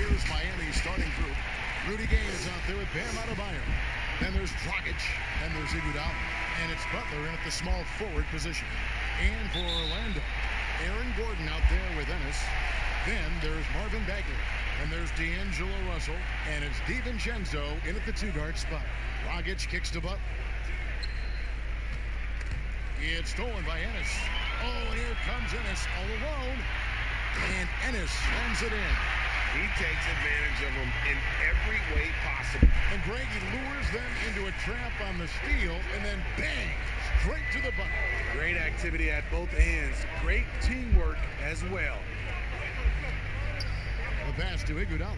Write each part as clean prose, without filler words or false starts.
Here's Miami's starting group. Rudy Gay is out there with Bam Adebayo. Then there's Dragic, and there's Iguodala. And it's Butler in at the small forward position. And for Orlando, Aaron Gordon out there with Ennis. Then there's Marvin Bagley. And there's D'Angelo Russell. And it's DiVincenzo in at the two-guard spot. Dragic kicks to Butler. It's stolen by Ennis. Oh, and here comes Ennis all alone. And Ennis slams it in. He takes advantage of them in every way possible. And Greg, he lures them into a trap on the steal, and then bang, straight to the bucket. Great activity at both ends. Great teamwork as well. The pass to Iguodala.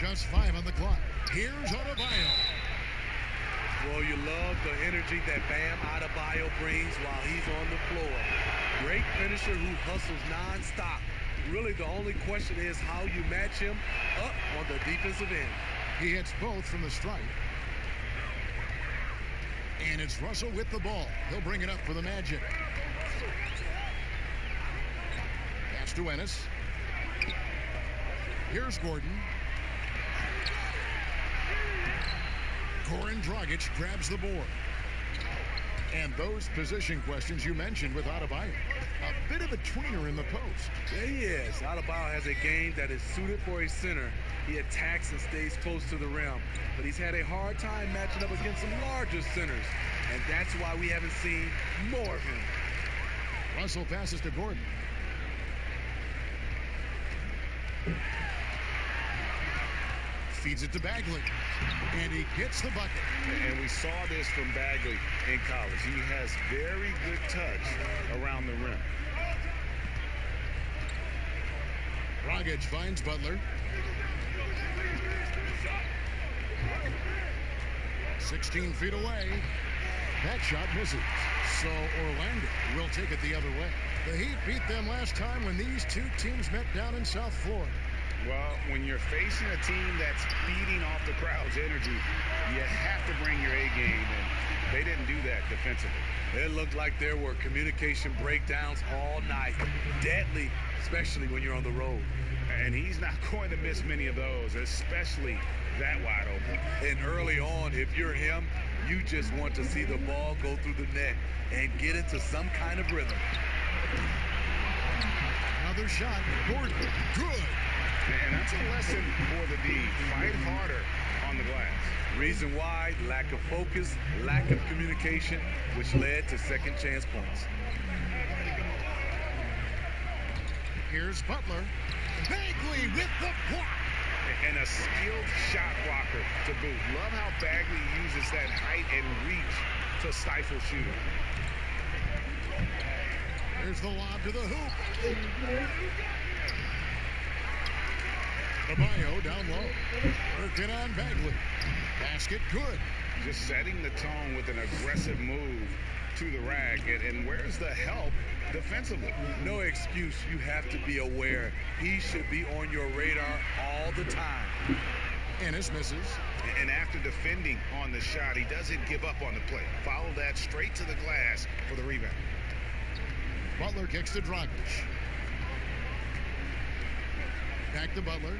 Just 5 on the clock. Here's Adebayo. Well, you love the energy that Bam Adebayo brings while he's on the floor. Great finisher who hustles nonstop. Really, the only question is how you match him up on the defensive end. He hits both from the stripe. And it's Russell with the ball. He'll bring it up for the Magic. Pass to Ennis. Here's Gordon. Goran Dragic grabs the board. And those position questions you mentioned with Adebayo. A bit of a tweener in the post. There he is. Adebayo has a game that is suited for a center. He attacks and stays close to the rim. But he's had a hard time matching up against some larger centers. And that's why we haven't seen more of him. Russell passes to Gordon. Feeds it to Bagley. And he gets the bucket. And we saw this from Bagley in college. He has very good touch around the rim. Dragic finds Butler. 16 feet away. That shot misses. So Orlando will take it the other way. The Heat beat them last time when these two teams met down in South Florida. Well, when you're facing a team that's feeding off the crowd's energy, you have to bring your A game, and they didn't do that defensively. It looked like there were communication breakdowns all night. Deadly, especially when you're on the road. And he's not going to miss many of those, especially that wide open. And early on, if you're him, you just want to see the ball go through the net and get into some kind of rhythm. Another shot. Gordon. Good. And that's a lesson for the D. Fight harder on the glass. Reason why, lack of focus, lack of communication, which led to second chance points. Here's Butler. Bagley with the block. And a skilled shot blocker to boot. Love how Bagley uses that height and reach to stifle shooting. Here's the lob to the hoop. Adebayo down low. Working on Bagley. Basket good. Just setting the tone with an aggressive move to the rack. And where's the help defensively? No excuse. You have to be aware. He should be on your radar all the time. Ennis misses. And after defending on the shot, he doesn't give up on the play. Follow that straight to the glass for the rebound. Butler kicks to Dragic. Back to Butler.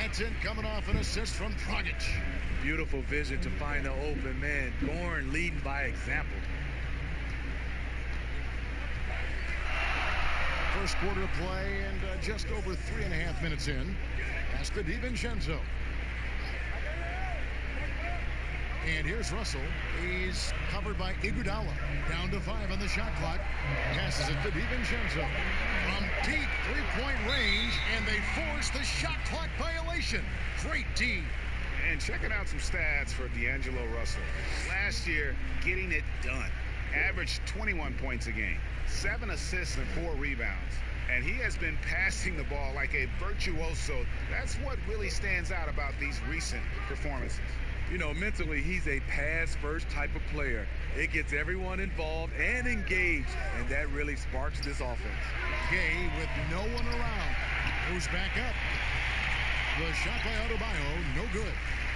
That's it, coming off an assist from Dragic. Beautiful vision to find the open man. Goran leading by example. First quarter play and just over 3.5 minutes in. Pass to DiVincenzo. And here's Russell. He's covered by Iguodala. Down to 5 on the shot clock. Passes it to DiVincenzo. From deep three-point range, and they force the shot clock violation. Great D. And checking out some stats for D'Angelo Russell. Last year, getting it done. Averaged 21 points a game, 7 assists and 4 rebounds. And he has been passing the ball like a virtuoso. That's what really stands out about these recent performances. You know, mentally, he's a pass-first type of player. It gets everyone involved and engaged, and that really sparks this offense. Gay with no one around. Goes back up. The shot by Adebayo, no good.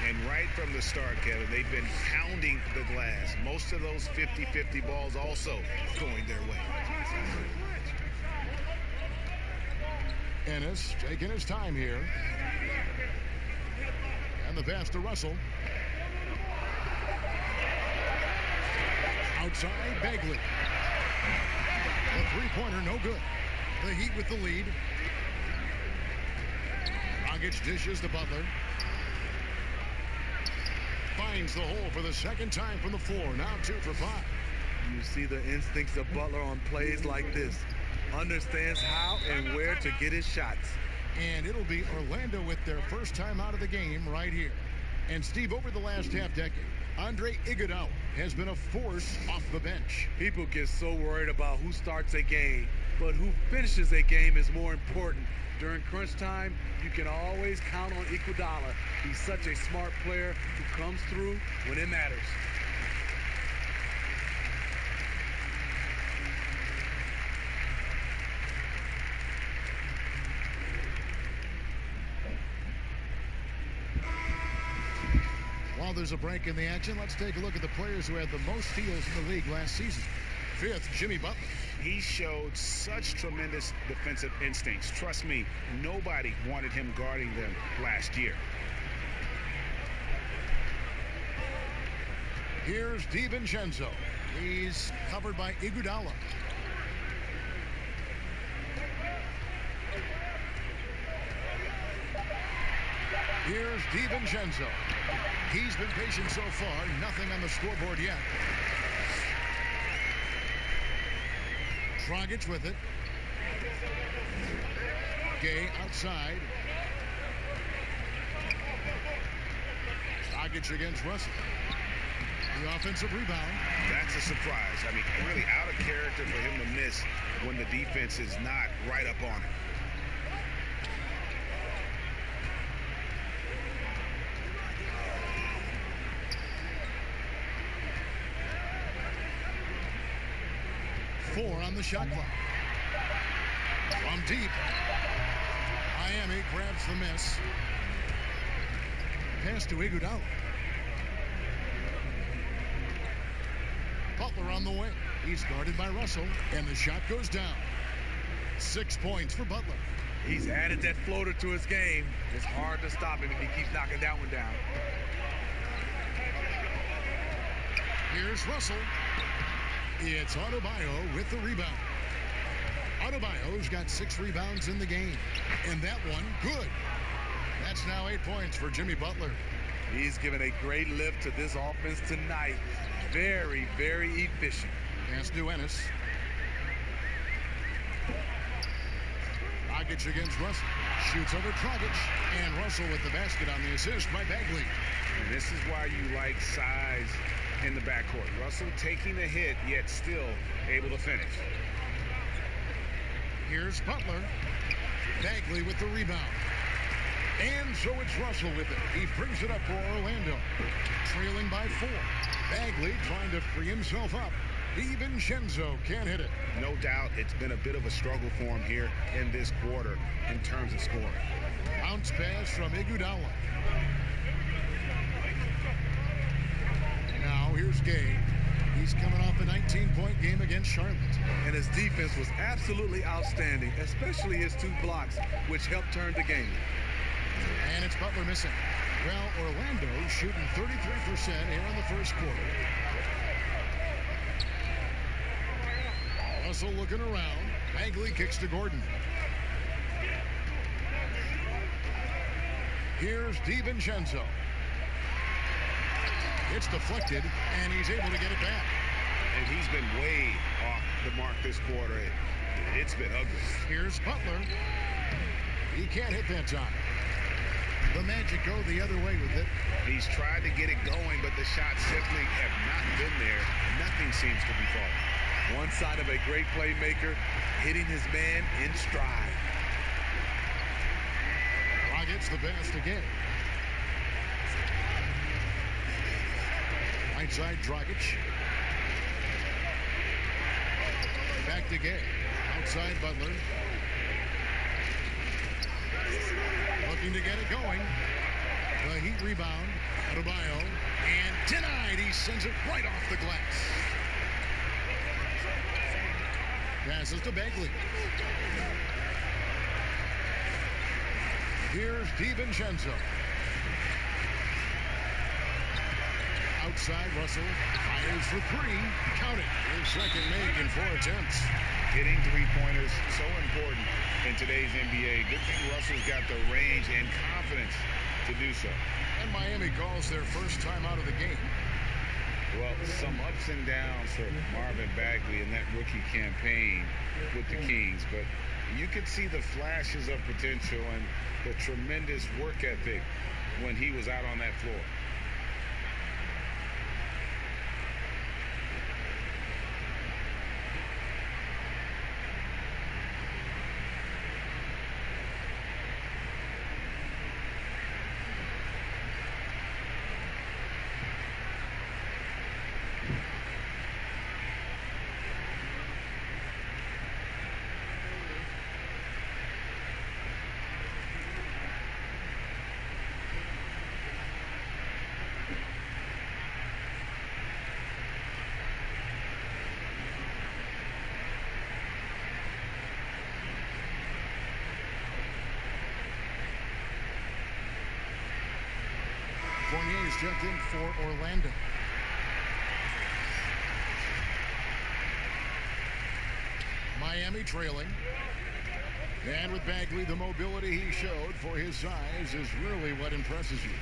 And right from the start, Kevin, they've been pounding the glass. Most of those 50-50 balls also going their way. Ennis taking his time here. And the pass to Russell. Outside, Bagley. The three-pointer, no good. The Heat with the lead. Dragic dishes to Butler. Finds the hole for the second time from the floor. Now 2 for 5. You see the instincts of Butler on plays like this. Understands how and where to get his shots. And it'll be Orlando with their first time out of the game right here. And Steve, over the last half-decade, Andre Iguodala has been a force off the bench. People get so worried about who starts a game, but who finishes a game is more important. During crunch time, you can always count on Iguodala. He's such a smart player who comes through when it matters. While there's a break in the action, let's take a look at the players who had the most steals in the league last season. 5th, Jimmy Butler. He showed such tremendous defensive instincts. Trust me, nobody wanted him guarding them last year. Here's DiVincenzo. He's covered by Iguodala. Here's DiVincenzo. He's been patient so far. Nothing on the scoreboard yet. Dragic with it. Gay outside. Dragic against Russell. The offensive rebound. That's a surprise. I mean, really out of character for him to miss when the defense is not right up on him. On the shot clock. From deep. Miami grabs the miss. Pass to Iguodala. Butler on the wing. He's guarded by Russell, and the shot goes down. 6 points for Butler. He's added that floater to his game. It's hard to stop him if he keeps knocking that one down. Here's Russell. It's Adebayo with the rebound. Adebayo's got 6 rebounds in the game. And that one, good. That's now 8 points for Jimmy Butler. He's given a great lift to this offense tonight. Very, very efficient. Pass to Ennis. Dragic against Russell. Shoots over Dragic. And Russell with the basket on the assist by Bagley. And this is why you like size in the backcourt. Russell taking the hit, yet still able to finish. Here's Butler. Bagley with the rebound. And so it's Russell with it. He brings it up for Orlando. Trailing by 4. Bagley trying to free himself up. DiVincenzo can't hit it. No doubt it's been a bit of a struggle for him here in this quarter in terms of scoring. Bounce pass from Iguodala. Now here's Gay. He's coming off a 19-point game against Charlotte. And his defense was absolutely outstanding, especially his 2 blocks, which helped turn the game. And it's Butler missing. Well, Orlando shooting 33% here in the first quarter. Russell looking around. Bagley kicks to Gordon. Here's DiVincenzo. It's deflected, and he's able to get it back. And he's been way off the mark this quarter. It's been ugly. Here's Butler. He can't hit that time. The Magic go the other way with it. He's tried to get it going, but the shots simply have not been there. Nothing seems to be falling. One side of a great playmaker, hitting his man in stride. Gets the pass to Gay. Right side, Dragic. Back to Gay. Outside, Butler. Looking looking to get it going. The Heat rebound. Adebayo. And denied. He sends it right off the glass. Passes to Bagley. Here's DiVincenzo. Outside, Russell fires for three. Count it. His second make in 4 attempts. Hitting three-pointers, so important in today's NBA. Good thing Russell's got the range and confidence to do so. And Miami calls their first time out of the game. Well, some ups and downs for Marvin Bagley in that rookie campaign with the Kings, but you could see the flashes of potential and the tremendous work ethic when he was out on that floor. Fournier is checked in for Orlando. Miami trailing. And with Bagley, the mobility he showed for his size is really what impresses you.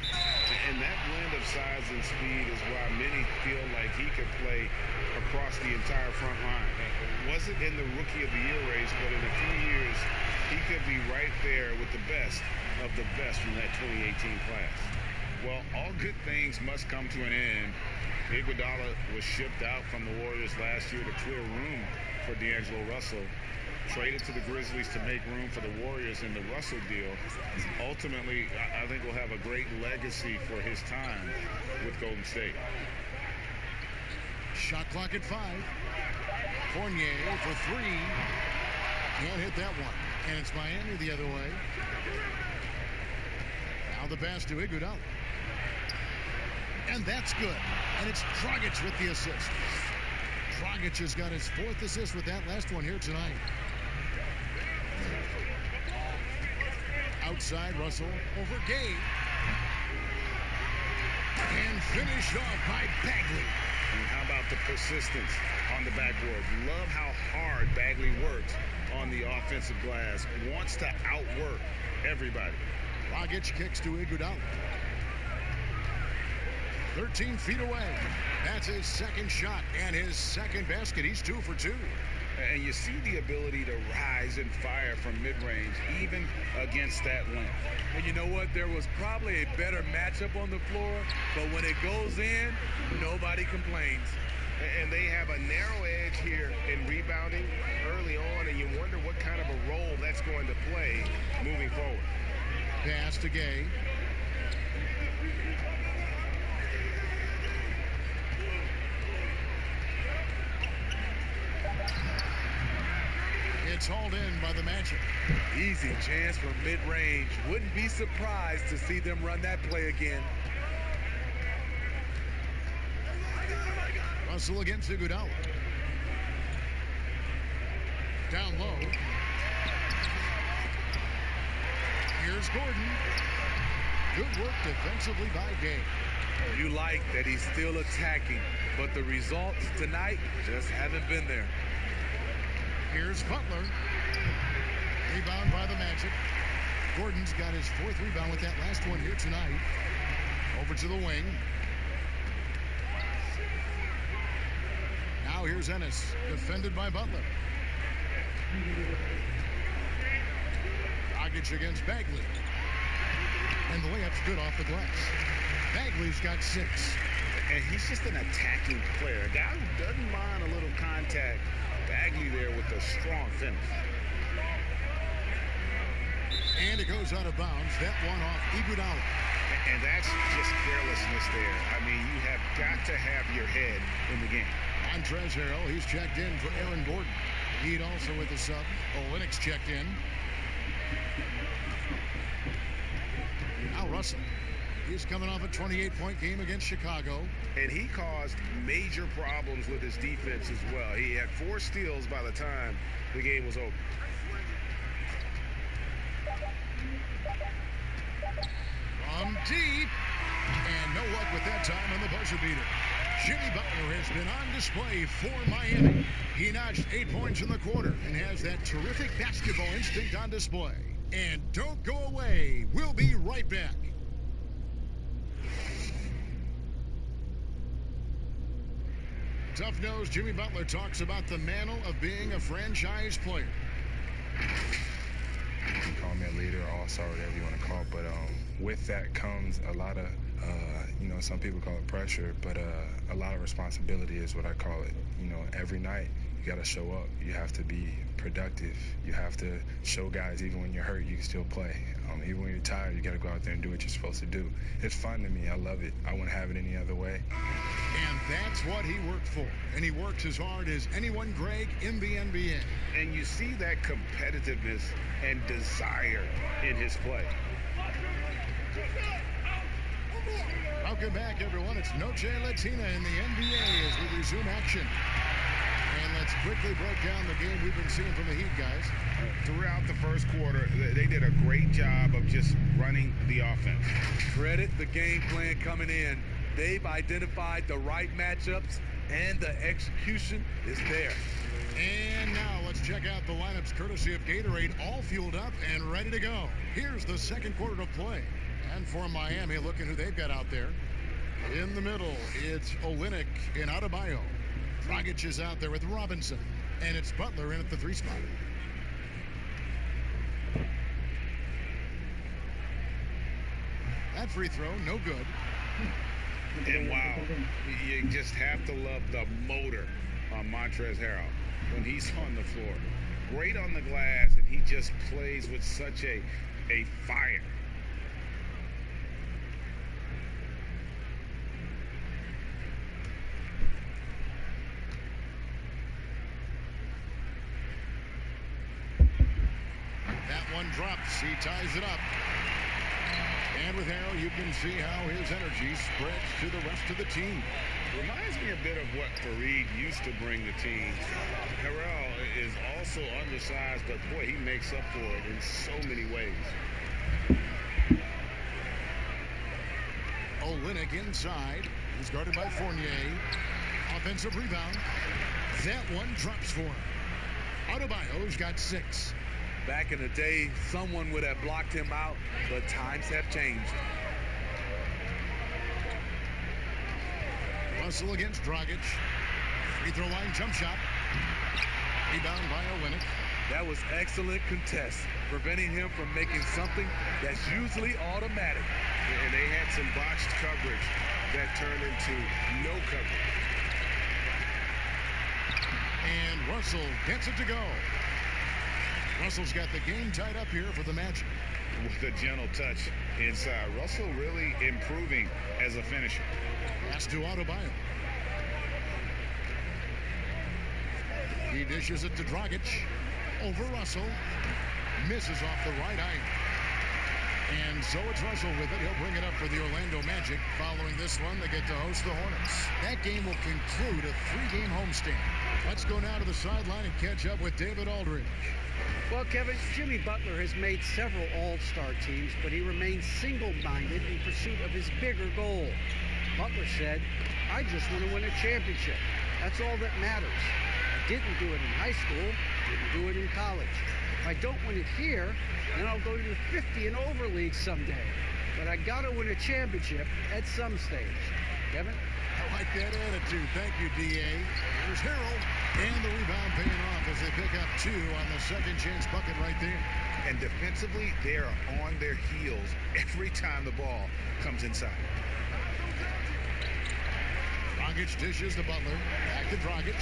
And that blend of size and speed is why many feel like he could play across the entire front line. Wasn't in the Rookie of the Year race, but in a few years, he could be right there with the best of the best from that 2018 class. Well, all good things must come to an end. Iguodala was shipped out from the Warriors last year to clear room for D'Angelo Russell. Traded to the Grizzlies to make room for the Warriors in the Russell deal. Ultimately, I think will have a great legacy for his time with Golden State. Shot clock at 5. Fournier for 3. Can't hit that one. And it's Miami the other way. Now the pass to Iguodala. And that's good. And it's Dragic with the assist. Dragic has got his 4th assist with that last one here tonight. Outside, Russell over Gay. And finished off by Bagley. And how about the persistence on the backboard? Love how hard Bagley works on the offensive glass. Wants to outwork everybody. Dragic kicks to Iguodala. 13 feet away. That's his second shot and his second basket. He's 2 for 2. And you see the ability to rise and fire from mid-range, even against that length. And you know what? There was probably a better matchup on the floor, but when it goes in, nobody complains. And they have a narrow edge here in rebounding early on, and you wonder what kind of a role that's going to play moving forward. Pass to Gay. It's hauled in by the Magic. Easy chance from mid-range. Wouldn't be surprised to see them run that play again. Russell against Iguodala. Down low. Here's Gordon. Good work defensively by Gay. You like that he's still attacking, but the results tonight just haven't been there. Here's Butler. Rebound by the Magic. Gordon's got his 4th rebound with that last one here tonight. Over to the wing. Now here's Ennis, defended by Butler. Dragic against Bagley. And the layup's good off the glass. Bagley's got 6. And he's just an attacking player. A guy who doesn't mind a little contact. Bagley there with a strong finish. And it goes out of bounds. That one off Iguodala. And that's just carelessness there. I mean, you have got to have your head in the game. Montrezl Harrell, he's checked in for Aaron Gordon. Heat also with the sub. Olynyk checked in. Russell. He's coming off a 28-point game against Chicago. And he caused major problems with his defense as well. He had 4 steals by the time the game was over. From deep. And no luck with that time on the buzzer beater. Jimmy Butler has been on display for Miami. He notched 8 points in the quarter and has that terrific basketball instinct on display. And don't go away. We'll be right back. Tough-nosed Jimmy Butler talks about the mantle of being a franchise player. You can call me a leader, all-star, whatever you want to call it, but with that comes a lot of, some people call it pressure, but a lot of responsibility is what I call it. Every night you got to show up. You have to be productive. You have to show guys even when you're hurt, you can still play. Even when you're tired, you got to go out there and do what you're supposed to do. It's fun to me. I love it. I wouldn't have it any other way. And that's what he worked for. And he works as hard as anyone, Greg, in the NBA. And you see that competitiveness and desire in his play. Welcome back, everyone. It's Noche Latina in the NBA as we resume action. And let's quickly break down the game we've been seeing from the Heat, guys. Throughout the first quarter, they did a great job of just running the offense. Credit the game plan coming in. They've identified the right matchups, and the execution is there. And now let's check out the lineups courtesy of Gatorade, all fueled up and ready to go. Here's the second quarter of play. And for Miami, look at who they've got out there. In the middle, it's Olynyk and Adebayo. Dragic is out there with Robinson. And it's Butler in at the 3 spot. That free throw, no good. And wow, you just have to love the motor on Montrezl Harrell when he's on the floor. Great on the glass, and he just plays with such a fire. That one drops. He ties it up. And with Harrell, you can see how his energy spreads to the rest of the team. Reminds me a bit of what Fareed used to bring the team. Harrell is also undersized, but boy, he makes up for it in so many ways. Olynyk inside. He's guarded by Fournier. Offensive rebound. That one drops for him. Adebayo's got 6. Back in the day, someone would have blocked him out, but times have changed. Russell against Dragic. Free throw line jump shot. Rebound by Olynyk. That was excellent contest, preventing him from making something that's usually automatic. And they had some botched coverage that turned into no coverage. And Russell gets it to go. Russell's got the game tied up here for the Magic. With a gentle touch inside. Russell really improving as a finisher. Pass to Adebayo. He dishes it to Dragic. Over Russell. Misses off the right iron. And so it's Russell with it. He'll bring it up for the Orlando Magic. Following this one, they get to host the Hornets. That game will conclude a 3-game homestand. Let's go now to the sideline and catch up with David Aldridge. Well, Kevin, Jimmy Butler has made several all-star teams, but he remains single-minded in pursuit of his bigger goal. Butler said, "I just want to win a championship. That's all that matters. I didn't do it in high school, didn't do it in college. If I don't win it here, then I'll go to the 50 and over league someday. But I got to win a championship at some stage." Kevin? I like that attitude. Thank you, D.A. Here's Harrell. And the rebound paying off as they pick up 2 on the second chance bucket right there. And defensively, they are on their heels every time the ball comes inside. Dragic dishes to Butler. Back to Dragic.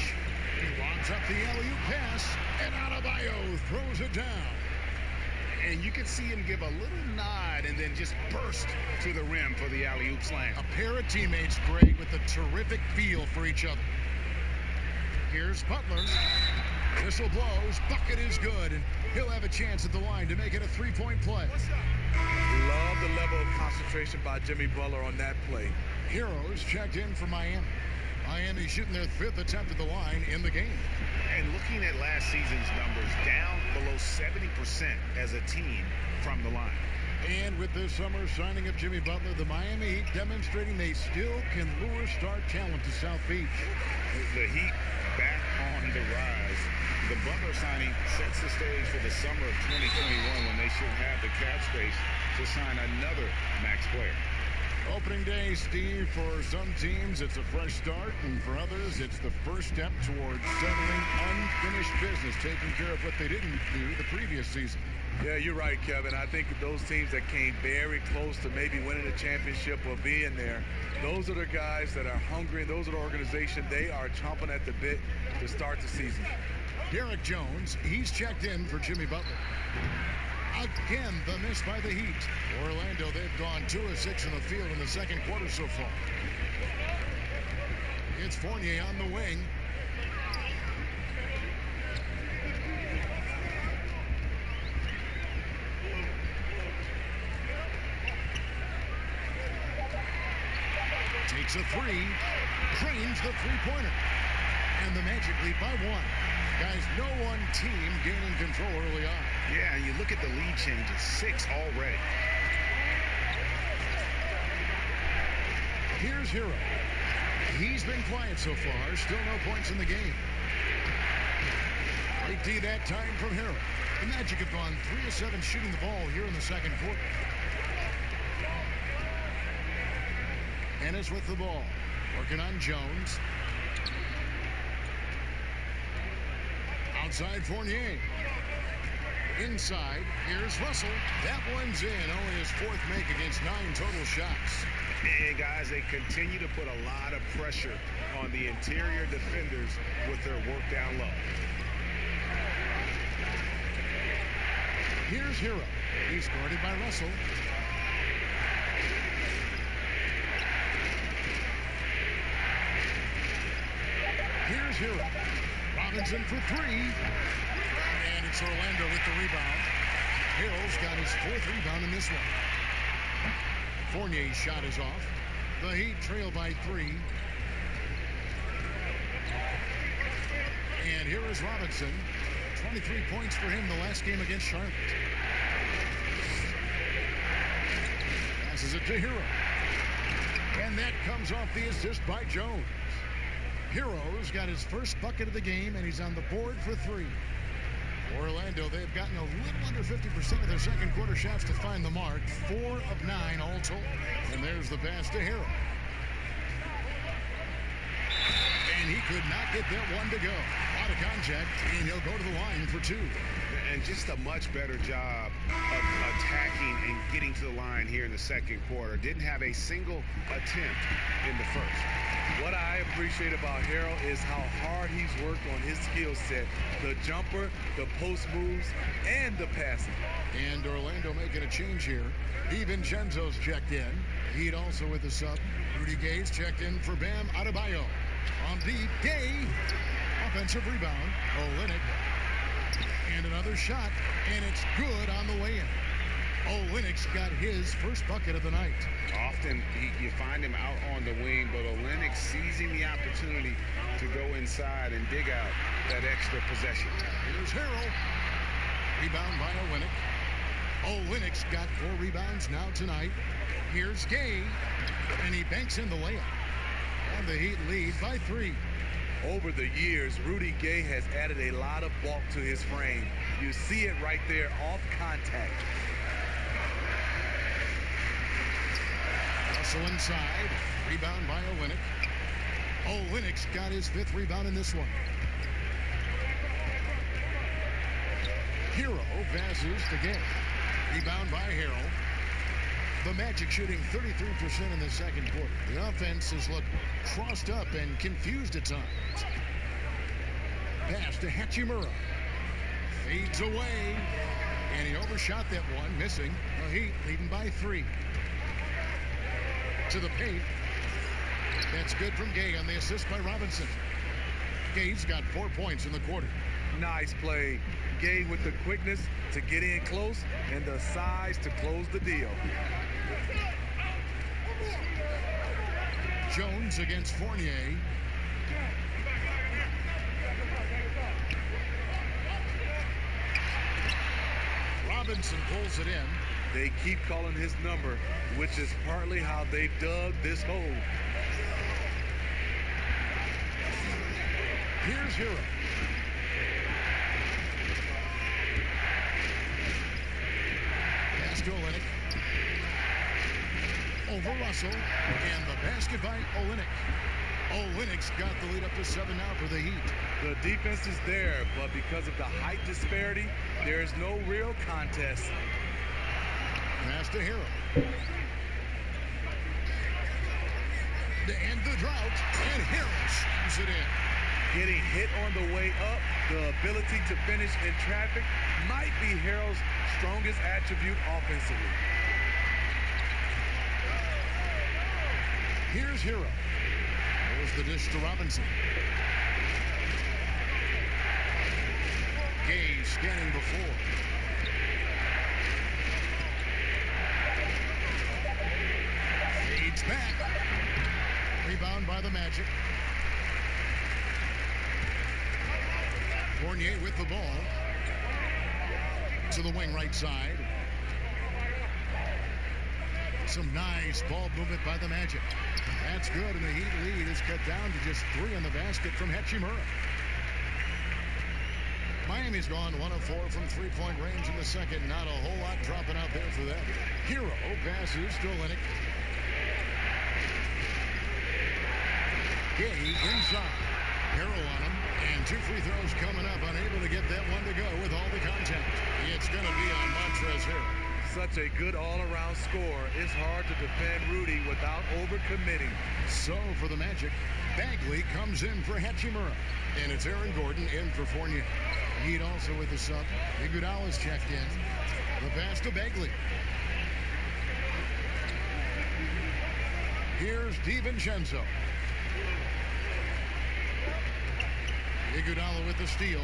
He lobs up the alley-oop pass. And Adebayo throws it down. And you can see him give a little nod and then just burst to the rim for the alley-oop slam. A pair of teammates, Greg, with a terrific feel for each other. Here's Butler. Whistle blows. Bucket is good, and he'll have a chance at the line to make it a three-point play. Love the level of concentration by Jimmy Butler on that play. Heroes checked in for Miami. Miami shooting their 5th attempt at the line in the game. And looking at last season's numbers, down below 70% as a team from the line. And with this summer signing of Jimmy Butler, the Miami Heat demonstrating they still can lure star talent to South Beach. The Heat back on the rise. The Butler signing sets the stage for the summer of 2021 when they should have the cap space to sign another max player. Opening day, Steve, for some teams it's a fresh start, and for others it's the first step towards settling unfinished business, taking care of what they didn't do the previous season. Yeah, you're right, Kevin. I think those teams that came very close to maybe winning a championship or being there, those are the guys that are hungry, and those are the organization. They are chomping at the bit to start the season. Derek Jones, he's checked in for Jimmy Butler. Again, the miss by the Heat. Orlando, they've gone 2 of 6 in the field in the second quarter so far. It's Fournier on the wing. Takes a three, drains the three-pointer, and the Magic lead by 1. Guys, no one team gaining control early on. Yeah, and you look at the lead changes, 6 already. Here's Hero. He's been quiet so far, still no points in the game. Big D that time from Hero. The Magic have gone 3 of 7 shooting the ball here in the second quarter. Ennis with the ball, working on Jones. Outside Fournier. Inside, here's Russell. That one's in. Only his 4th make against 9 total shots. And guys, they continue to put a lot of pressure on the interior defenders with their work down low. Here's Hero. He's guarded by Russell. Here's Hero. Robinson for 3. And it's Orlando with the rebound. Harrell's got his 4th rebound in this one. Fournier's shot is off. The Heat trail by 3. And here is Robinson. 23 points for him the last game against Charlotte. Passes it to Hero. And that comes off the assist by Jones. Hero's got his first bucket of the game, and he's on the board for 3. Orlando, they've gotten a little under 50% of their second quarter shots to find the mark. 4 of 9 all told. And there's the pass to Hero. And he could not get that one to go. Out of contact, and he'll go to the line for 2. And just a much better job of attacking and getting to the line here in the second quarter. Didn't have a single attempt in the first. What I appreciate about Harrell is how hard he's worked on his skill set. The jumper, the post moves, and the passing. And Orlando making a change here. DiVincenzo's checked in. Heat also with the sub. Rudy Gay's checked in for Bam Adebayo. On deep, Gay. Offensive rebound. Olynyk. And another shot. And it's good on the way in. Olynyk's got his first bucket of the night. Often you find him out on the wing, but Olynyk seizing the opportunity to go inside and dig out that extra possession. Here's Harrell. Rebound by Olynyk. Olynyk's got 4 rebounds now tonight. Here's Gay. And he banks in the layup. And the Heat lead by 3. Over the years, Rudy Gay has added a lot of bulk to his frame. You see it right there off contact. Russell inside. Rebound by Olynyk. Olynyk's got his 5th rebound in this one. Hero passes to Gay. Rebound by Harrell. The Magic shooting 33% in the second quarter. The offense has looked crossed up and confused at times. Pass to Hachimura. Fades away. And he overshot that one, missing. The Heat leading by 3. To the paint. That's good from Gay on the assist by Robinson. Gay's got 4 points in the quarter. Nice play. Gay with the quickness to get in close and the size to close the deal. Jones against Fournier. Robinson pulls it in. They keep calling his number, which is partly how they dug this hole. Here's Hero. Pass to Olynyk. Over Russell. And the basket by Olynyk. Olynyk's got the lead up to 7 now for the Heat. The defense is there, but because of the height disparity, there is no real contest. Pass to Hero. To end the drought, and Hero shoots it in. Getting hit on the way up, the ability to finish in traffic might be Harrell's strongest attribute offensively. Here's Hero. There's the dish to Robinson. Gay scanning before. Fades back. Rebound by the Magic. Fournier with the ball. To the wing right side. Some nice ball movement by the Magic. That's good, and the Heat lead is cut down to just 3 on the basket from Hachimura. Miami's gone 1 of 4 from three-point range in the second. Not a whole lot dropping out there for them. Hero passes to Olynyk. Gay inside. Hero on him, and 2 free throws coming up. Unable to get that one to go with all the contact. It's going to be on Montrezl Harrell. Such a good all-around score. It's hard to defend Rudy without overcommitting. So for the Magic, Bagley comes in for Hachimura. And it's Aaron Gordon in for Fournier. Heat also with the sub. Iguodala's checked in. The pass to Bagley. Here's DiVincenzo. Iguodala with the steal.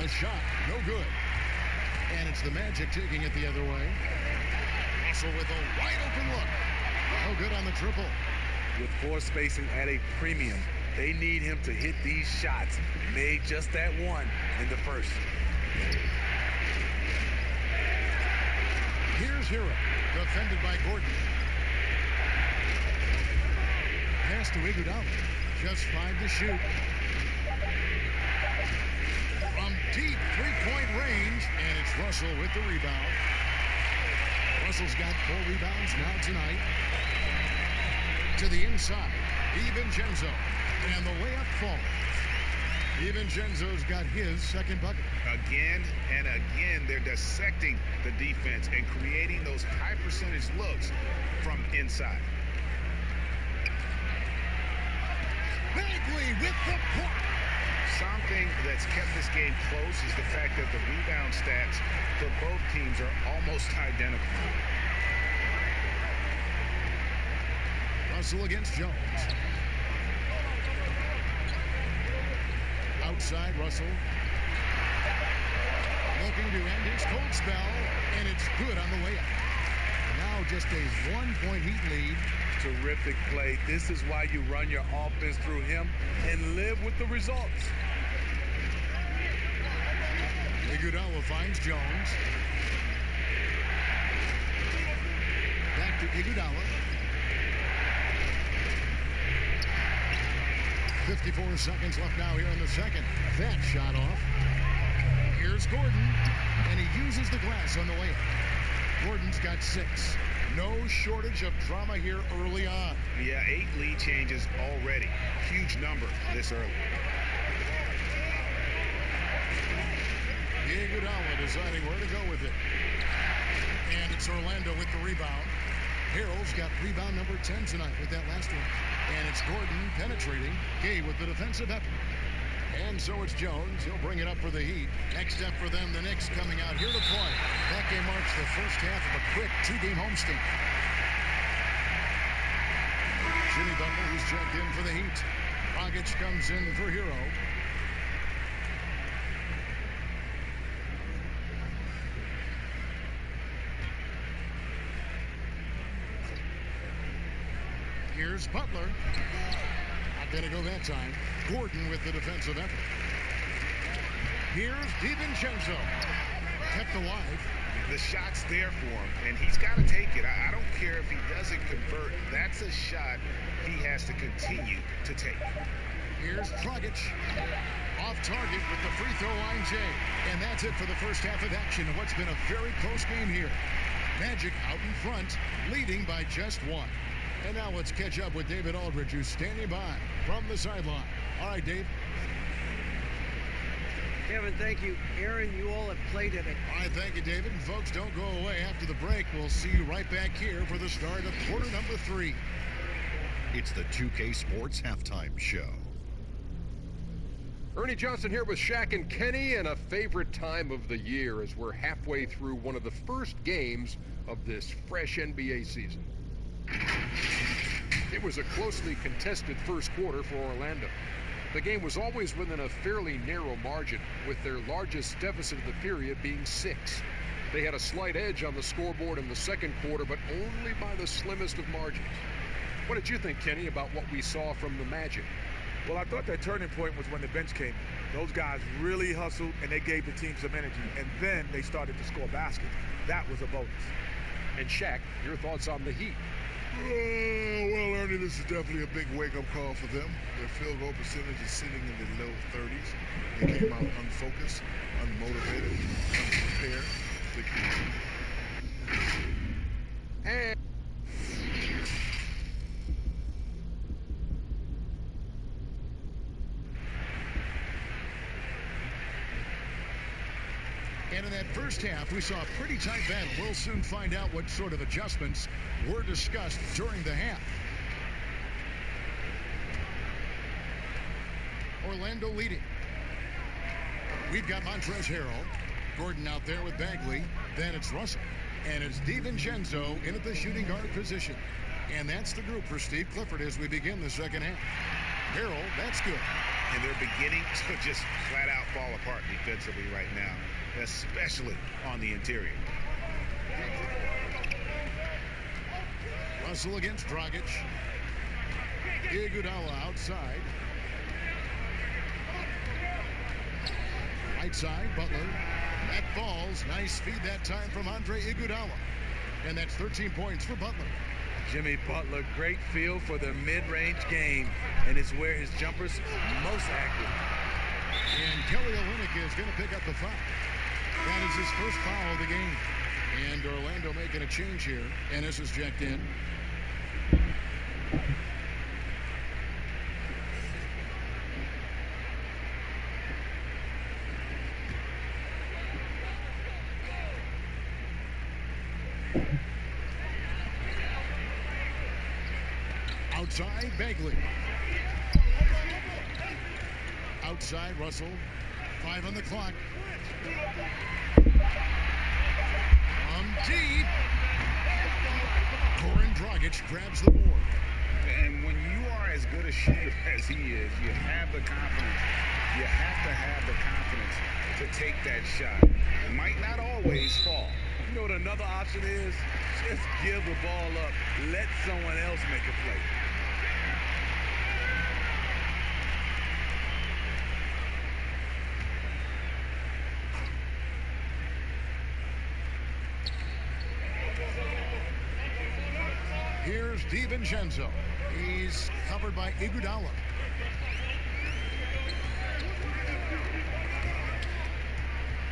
The shot, no good. And it's the Magic taking it the other way. Russell with a wide open look. No good on the triple. With floor spacing at a premium, they need him to hit these shots. Made just that one in the first. Here's Hero, defended by Gordon. Pass to Iguodala. Just 5 to shoot. From deep three-point range, and it's Russell with the rebound. Russell's got 4 rebounds now tonight. To the inside, DiVincenzo, and the layup falls. DiVincenzo's got his second bucket. Again and again, they're dissecting the defense and creating those high-percentage looks from inside. Bagley with the block. Something that's kept this game close is the fact that the rebound stats for both teams are almost identical. Russell against Jones. Outside, Russell. Looking to end his cold spell, and it's good on the layup. Now just a 1-point Heat lead. Terrific play. This is why you run your offense through him and live with the results. Iguodala finds Jones. Back to Iguodala. 54 seconds left now here in the second. That shot off. Here's Gordon, and he uses the glass on the layup. Gordon's got 6. No shortage of drama here early on. Yeah, 8 lead changes already. Huge number this early. Iguodala deciding where to go with it. And it's Orlando with the rebound. Harrell's got rebound number 10 tonight with that last one. And it's Gordon penetrating. Gay with the defensive effort. And so it's Jones. He'll bring it up for the Heat. Next up for them, the Knicks coming out here to play. That game marks the first half of a quick two-game homestand. Jimmy Butler, who's checked in for the Heat. Dragic comes in for Hero. Here's Butler. Not going to go that time. Gordon with the defensive effort. Here's DiVincenzo. Kept alive. The shot's there for him, and he's got to take it. I don't care if he doesn't convert. That's a shot he has to continue to take. Here's Dragic. Off target with the free throw line, Jay. And that's it for the first half of action in what's been a very close game here. Magic out in front, leading by just one. And now let's catch up with David Aldridge, who's standing by from the sideline. All right, Dave. Kevin, thank you. Aaron, you all have played at it. All right, thank you, David. And folks, don't go away. After the break, we'll see you right back here for the start of quarter number 3. It's the 2K Sports Halftime Show. Ernie Johnson here with Shaq and Kenny, and a favorite time of the year as we're halfway through one of the first games of this fresh NBA season. It was a closely contested first quarter for Orlando. The game was always within a fairly narrow margin, with their largest deficit of the period being 6. They had a slight edge on the scoreboard in the second quarter, but only by the slimmest of margins. What did you think, Kenny, about what we saw from the Magic? Well, I thought that turning point was when the bench came in. Those guys really hustled, and they gave the team some energy, and then they started to score baskets. That was a bonus. And Shaq, your thoughts on the Heat? Well, Ernie, this is definitely a big wake-up call for them. Their field goal percentage is sitting in the low 30s. They came out unfocused, unmotivated, unprepared. And in that first half, we saw a pretty tight battle. We'll soon find out what sort of adjustments were discussed during the half. Orlando leading. We've got Montrezl Harrell. Gordon out there with Bagley. Then it's Russell. And it's DiVincenzo in at the shooting guard position. And that's the group for Steve Clifford as we begin the second half. Harrell, that's good. And they're beginning to just flat out fall apart defensively right now, especially on the interior. Russell against Dragic. Iguodala outside. Right side, Butler. That falls. Nice feed that time from Andre Iguodala. And that's 13 points for Butler. Jimmy Butler, great feel for the mid-range game, and it's where his jumper's most active. And Kelly Olynyk is going to pick up the foul. That is his first foul of the game. And Orlando making a change here. Ennis is checked in. Outside, Bagley. Outside, Russell. 5 on the clock. From deep. Goran Dragic grabs the board. And when you are as good a shooter as he is, you have the confidence. You have to have the confidence to take that shot. It might not always fall. You know what another option is? Just give the ball up. Let someone else make a play. Here's DiVincenzo. He's covered by Iguodala.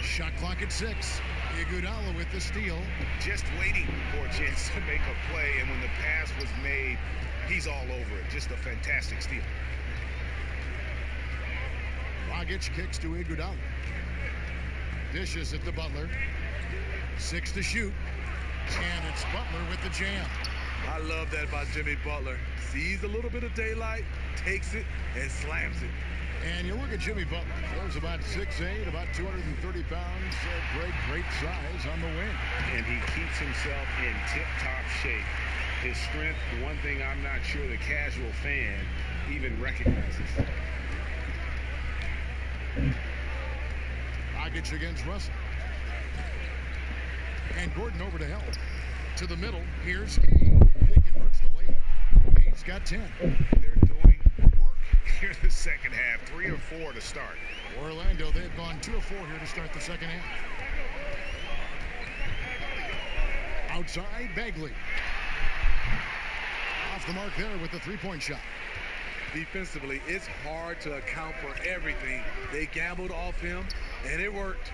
Shot clock at 6. Iguodala with the steal. Just waiting for a chance to make a play, and when the pass was made, he's all over it. Just a fantastic steal. Dragic kicks to Iguodala. Dishes it to Butler. 6 to shoot. And it's Butler with the jam. I love that by Jimmy Butler. Sees a little bit of daylight, takes it, and slams it. And you look at Jimmy Butler. Throws about 6'8", about 230 pounds. Great size on the wing. And he keeps himself in tip-top shape. His strength, one thing I'm not sure the casual fan even recognizes. Dragic against Russell. And Gordon over to help. To the middle. Here's Gay. And he converts the layup. Gay's got 10. They're doing work here in the second half. 3 of 4 to start. Orlando, they've gone 2 of 4 here to start the second half. Outside, Bagley. Off the mark there with the three-point shot. Defensively, it's hard to account for everything. They gambled off him, and it worked.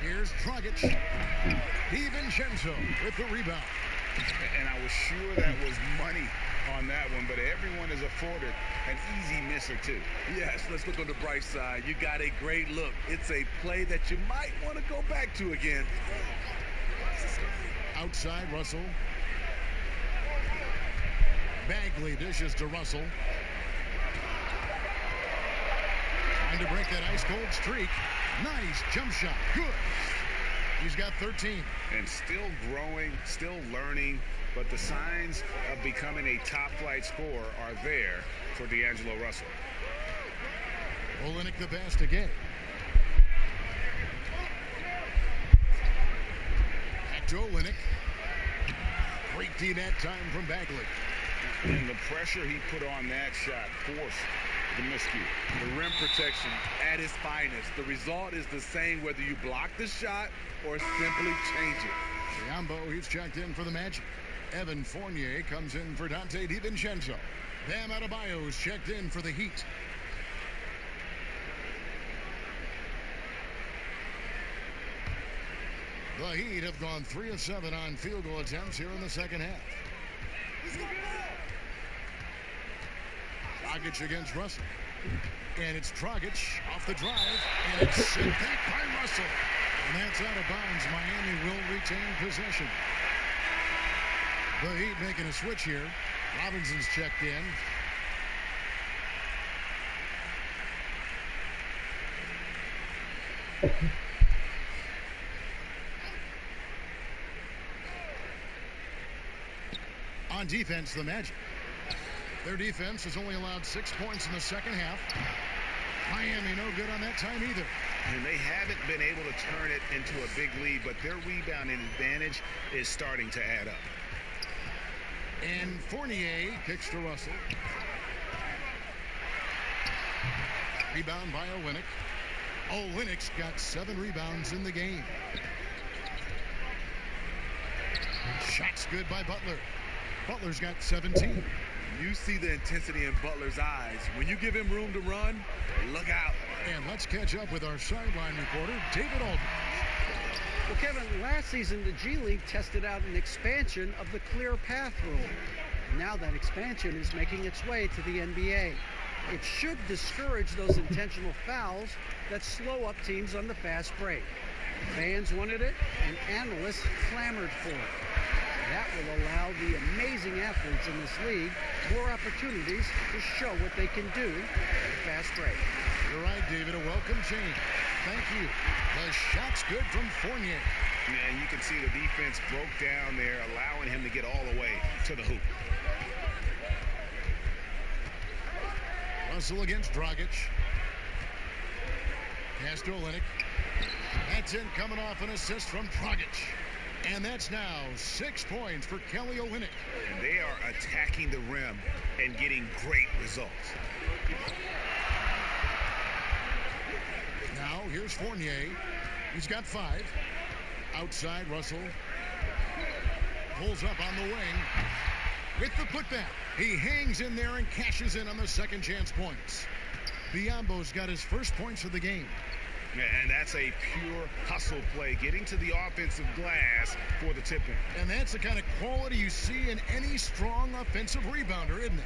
Here's Dragic. DiVincenzo with the rebound. And I was sure that was money on that one, but everyone is afforded an easy miss or two. Yes, let's look on the bright side. You got a great look. It's a play that you might want to go back to again. Outside, Russell. Bagley dishes to Russell. Trying to break that ice-cold streak. Nice jump shot. Good. He's got 13. And still growing, still learning, but the signs of becoming a top-flight scorer are there for D'Angelo Russell. Olynyk the pass to Gay. Back to Olynyk. Great D that time from Bagley. And the pressure he put on that shot forced the miscue. The rim protection at its finest. The result is the same whether you block the shot or simply change it. Biyombo, he's checked in for the Magic. Evan Fournier comes in for Dante DiVincenzo. Bam Adebayo's checked in for the Heat. The Heat have gone 3 of 7 on field goal attempts here in the second half. Dragic against Russell. And it's Dragic off the drive. And it's sent back by Russell. And that's out of bounds. Miami will retain possession. The Heat making a switch here. Robinson's checked in. On defense, the Magic. Their defense has only allowed 6 points in the second half. Miami no good on that time either. And they haven't been able to turn it into a big lead, but their rebounding advantage is starting to add up. And Fournier kicks to Russell. Rebound by Olynyk. Olynyk's got 7 rebounds in the game. Shots good by Butler. Butler's got 17. You see the intensity in Butler's eyes. When you give him room to run, look out. And let's catch up with our sideline reporter, David Aldridge. Well, Kevin, last season the G League tested out an expansion of the clear path rule. Now that expansion is making its way to the NBA. It should discourage those intentional fouls that slow up teams on the fast break. Fans wanted it, and analysts clamored for it. That will allow the amazing athletes in this league more opportunities to show what they can do at the fast break. You're right, David. A welcome change. Thank you. The shot's good from Fournier. And you can see the defense broke down there, allowing him to get all the way to the hoop. Russell against Dragic. Pass to Olynyk. That's in, coming off an assist from Dragic. And that's now 6 points for Kelly Olynyk. And they are attacking the rim and getting great results. Now here's Fournier. He's got 5. Outside, Russell pulls up on the wing with the putback. He hangs in there and cashes in on the second chance points. Biyombo's got his first points of the game. And that's a pure hustle play, getting to the offensive glass for the tip-in. And that's the kind of quality you see in any strong offensive rebounder, isn't it?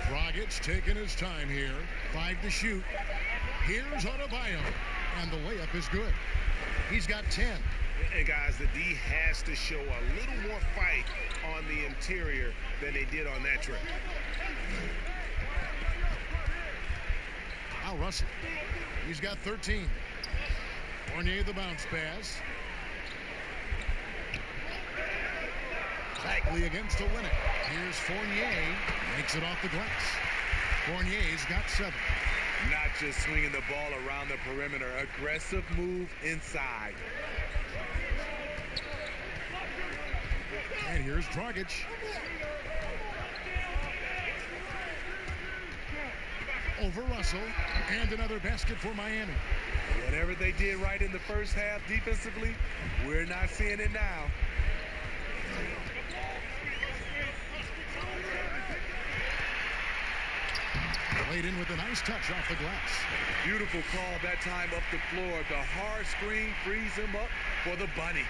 Dragic taking his time here. 5 to shoot. Here's Adebayo. And the layup is good. He's got 10. And guys, the D has to show a little more fight on the interior than they did on that trip. Now Russell. He's got 13. Fournier the bounce pass. Bagley against Olynyk. Here's Fournier. Makes it off the glass. Fournier's got 7. Not just swinging the ball around the perimeter. Aggressive move inside. And here's Dragic. Over Russell. And another basket for Miami. Whatever they did right in the first half defensively, we're not seeing it now. Played in with a nice touch off the glass. Beautiful call that time up the floor. The hard screen frees him up for the bunny.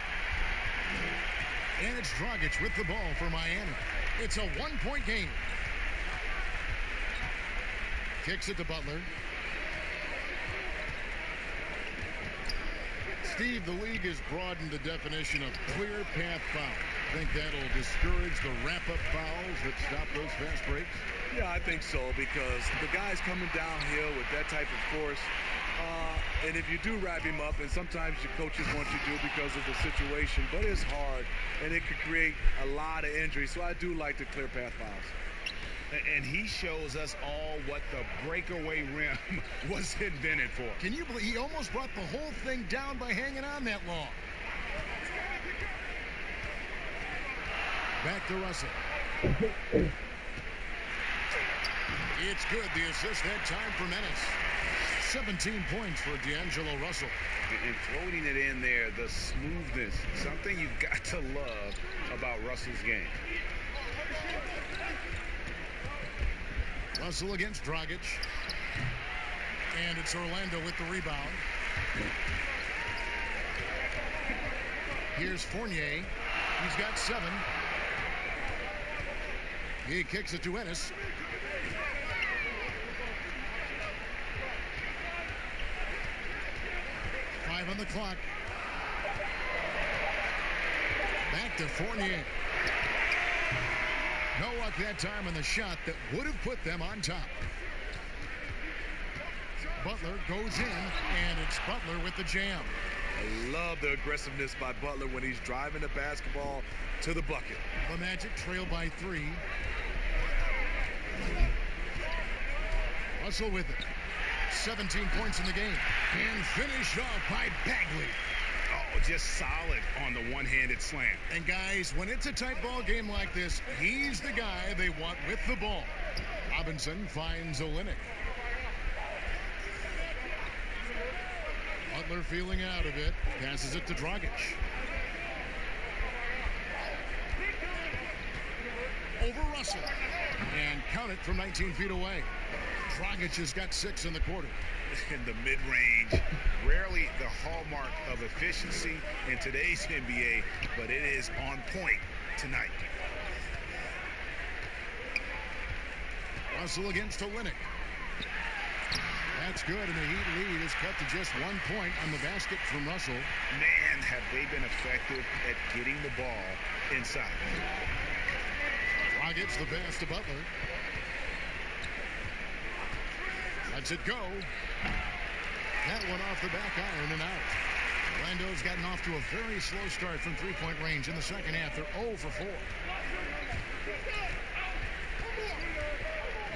And it's Dragic with the ball for Miami. It's a 1-point game. Kicks it to Butler. Steve, the league has broadened the definition of clear path foul. Think that'll discourage the wrap-up fouls that stop those fast breaks? Yeah, I think so, because the guy's coming downhill with that type of force. And if you do wrap him up, and sometimes your coaches want you to because of the situation, but it's hard, and it could create a lot of injury. So I do like the clear path fouls. And he shows us all what the breakaway rim was invented for. Can you believe he almost brought the whole thing down by hanging on that long? Back to Russell. It's good. The assist that time for Menace. 17 points for D'Angelo Russell. And floating it in there, the smoothness, something you've got to love about Russell's game. Russell against Dragic. And it's Orlando with the rebound. Here's Fournier. He's got 7. He kicks it to Ennis. On the clock. Back to Fournier. No luck that time on the shot that would have put them on top. Butler goes in, and it's Butler with the jam. I love the aggressiveness by Butler when he's driving the basketball to the bucket. The Magic trail by 3. Russell with it. 17 points in the game. And finished off by Bagley. Oh, just solid on the one-handed slam. And guys, when it's a tight ball game like this, he's the guy they want with the ball. Robinson finds Olynyk. Butler feeling out of it. Passes it to Dragic. Over Russell. And count it from 19 feet away. Dragic has got 6 in the quarter. In the mid-range, rarely the hallmark of efficiency in today's NBA, but it is on point tonight. Russell against Olynyk. That's good, and the Heat lead is cut to just 1 point on the basket from Russell. Man, have they been effective at getting the ball inside. Dragic the pass to Butler. Lets it go. That one off the back iron and out. Orlando's gotten off to a very slow start from three-point range in the second half. They're 0 for 4.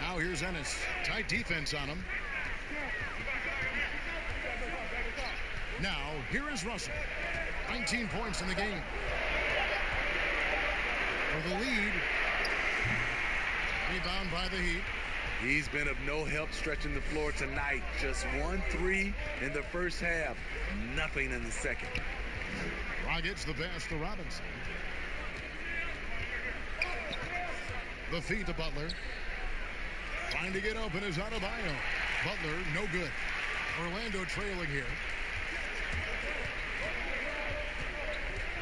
Now here's Ennis. Tight defense on him. Now here is Russell. 19 points in the game. For the lead. Rebound by the Heat. He's been of no help stretching the floor tonight. Just 1 3 in the first half. Nothing in the second. Dragic the pass to Robinson. The feed to Butler. Trying to get open is Adebayo. Butler, no good. Orlando trailing here.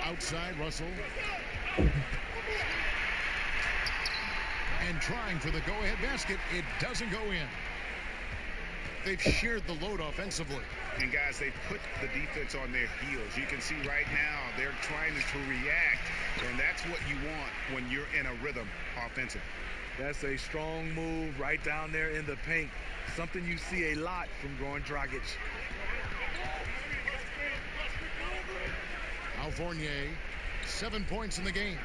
Outside, Russell. And trying for the go-ahead basket. It doesn't go in. They've shared the load offensively. And guys, they put the defense on their heels. You can see right now they're trying to react, and that's what you want when you're in a rhythm offensively. That's a strong move right down there in the paint. Something you see a lot from Goran Dragic. Al Fournier, 7 points in the game.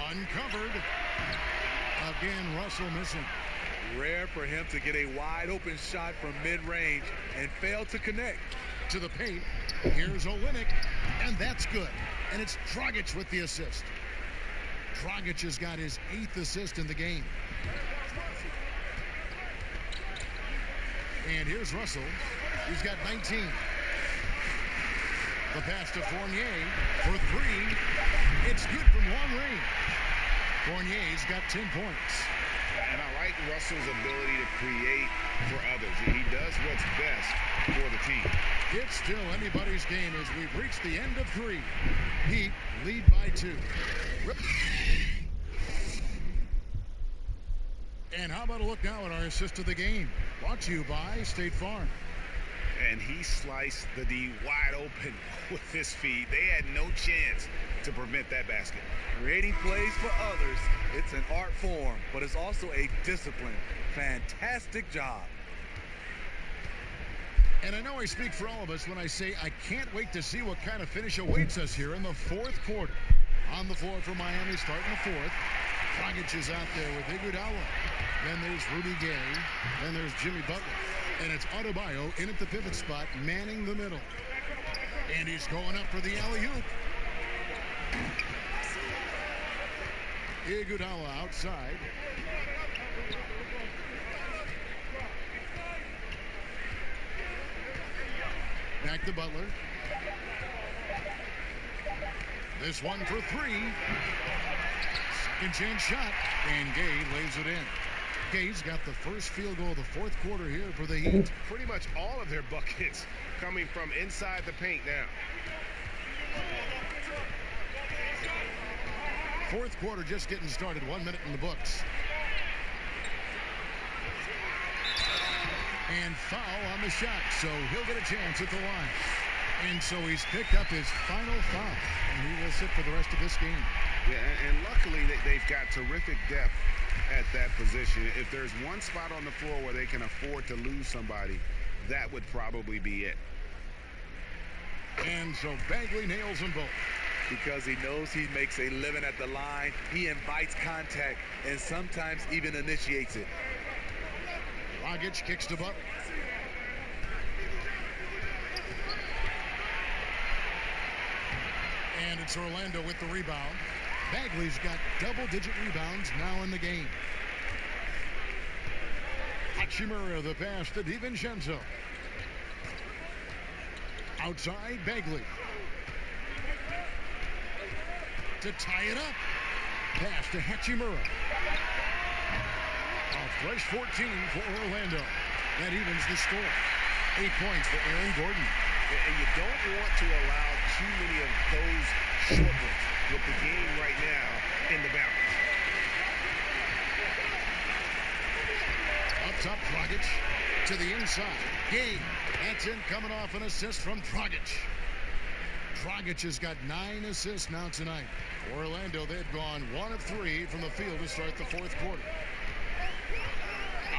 Uncovered. Again, Russell missing. Rare for him to get a wide open shot from mid-range and fail to connect. To the paint. Here's Olynyk, and that's good. And it's Dragic with the assist. Dragic has got his 8th assist in the game. And here's Russell. He's got 19. The pass to Fournier for 3. It's good from long range. Fournier's got 10 points. And I like Russell's ability to create for others. He does what's best for the team. It's still anybody's game as we've reached the end of 3. Heat lead by 2. And how about a look now at our assist of the game? Brought to you by State Farm. And he sliced the D wide open with his feet. They had no chance to prevent that basket. Creating plays for others, it's an art form, but it's also a discipline. Fantastic job. And I know I speak for all of us when I say I can't wait to see what kind of finish awaits us here in the 4th quarter. On the floor for Miami starting the 4th. Dragic is out there with Iguodala. Then there's Rudy Gay. Then there's Jimmy Butler. And it's Adebayo in at the pivot spot, manning the middle. And he's going up for the alley-oop. Iguodala outside. Back to Butler. This one for 3. Second chance shot. And Gay lays it in. Gay's got the first field goal of the 4th quarter here for the Heat. Pretty much all of their buckets coming from inside the paint now. 4th quarter just getting started. 1 minute in the books. And foul on the shot, so he'll get a chance at the line. And so he's picked up his final foul, and he will sit for the rest of this game. Yeah, and luckily they've got terrific depth at that position. If there's one spot on the floor where they can afford to lose somebody, that would probably be it. And so Bagley nails them both. Because he knows he makes a living at the line, he invites contact and sometimes even initiates it. Dragic kicks to Butler. And it's Orlando with the rebound. Bagley's got double-digit rebounds now in the game. Hachimura the pass to DiVincenzo. Outside, Bagley. To tie it up. Pass to Hachimura. A fresh 14 for Orlando. That evens the score. 8 points for Aaron Gordon. And you don't want to allow too many of those short ones with the game right now in the balance. Up top, Dragic to the inside. Gay. That's in, coming off an assist from Dragic. Dragic has got 9 assists now tonight. Orlando, they've gone 1 of 3 from the field to start the 4th quarter.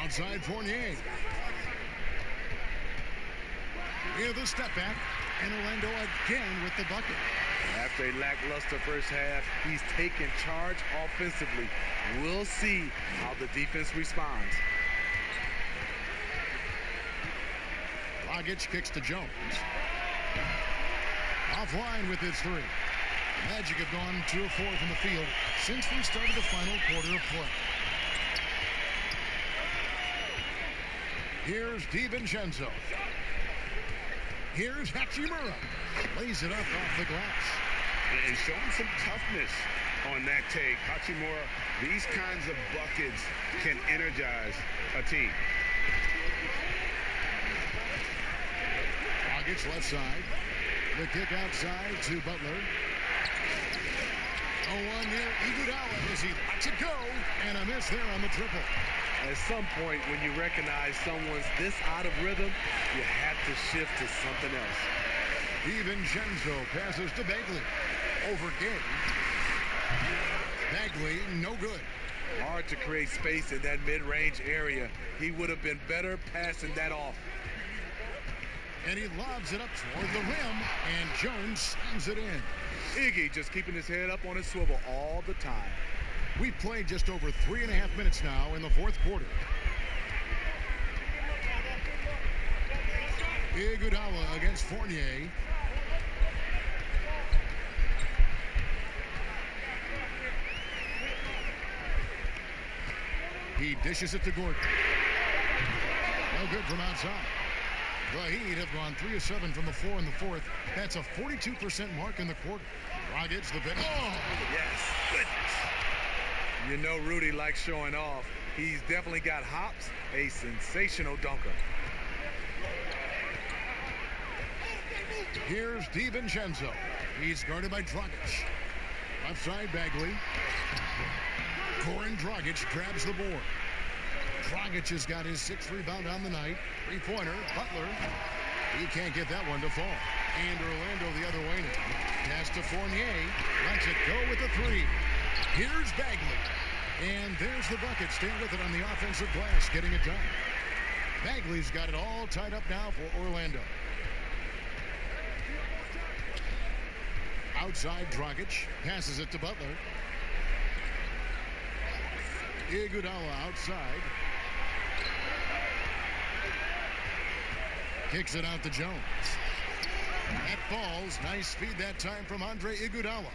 Outside Fournier. Here the step back, and Orlando again with the bucket. After a lackluster first half, he's taken charge offensively. We'll see how the defense responds. Dragic kicks to Jones. Offline with his 3. Magic have gone 2 of 4 from the field since we started the final quarter of play. Here's DiVincenzo. Here's Hachimura. Lays it up off the glass. And showing some toughness on that take. Hachimura, these kinds of buckets can energize a team. Dragic left side. The kick outside to Butler. one near Iguodala as he lets it go, and a miss there on the triple. At some point, when you recognize someone's this out of rhythm, you have to shift to something else. DiVincenzo passes to Bagley. Over Gay. Bagley, no good. Hard to create space in that mid-range area. He would have been better passing that off. And he lobs it up toward the rim, and Jones slams it in. Iggy just keeping his head up on his swivel all the time. We've played just over 3.5 minutes now in the fourth quarter. Iguodala against Fournier. He dishes it to Gordon. No good from outside. The Heat have gone 3 of 7 from the floor in the fourth. That's a 42% mark in the quarter. Dragic, the big. Oh! Yes. Goodness. You know Rudy likes showing off. He's definitely got hops. A sensational dunker. Here's DiVincenzo. He's guarded by Dragic. Left side, Bagley. Goran Dragic grabs the board. Dragic has got his 6th rebound on the night. Three-pointer, Butler. He can't get that one to fall. And Orlando the other way now. Pass to Fournier. Lets it go with the 3. Here's Bagley. And there's the bucket. Stay with it on the offensive glass, getting it done. Bagley's got it all tied up now for Orlando. Outside, Dragic passes it to Butler. Iguodala outside. Kicks it out to Jones. That falls. Nice feed that time from Andre Iguodala.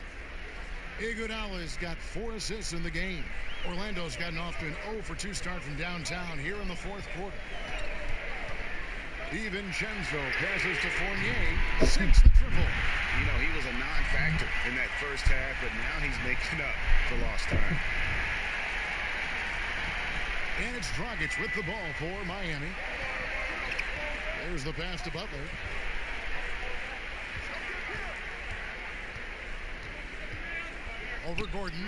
Iguodala's got 4 assists in the game. Orlando's gotten off to an 0-for-2 start from downtown here in the fourth quarter. DiVincenzo passes to Fournier. Sinks the triple. You know, he was a non-factor in that first half, but now he's making up for lost time. And it's Dragic with the ball for Miami. There's the pass to Butler. Over Gordon,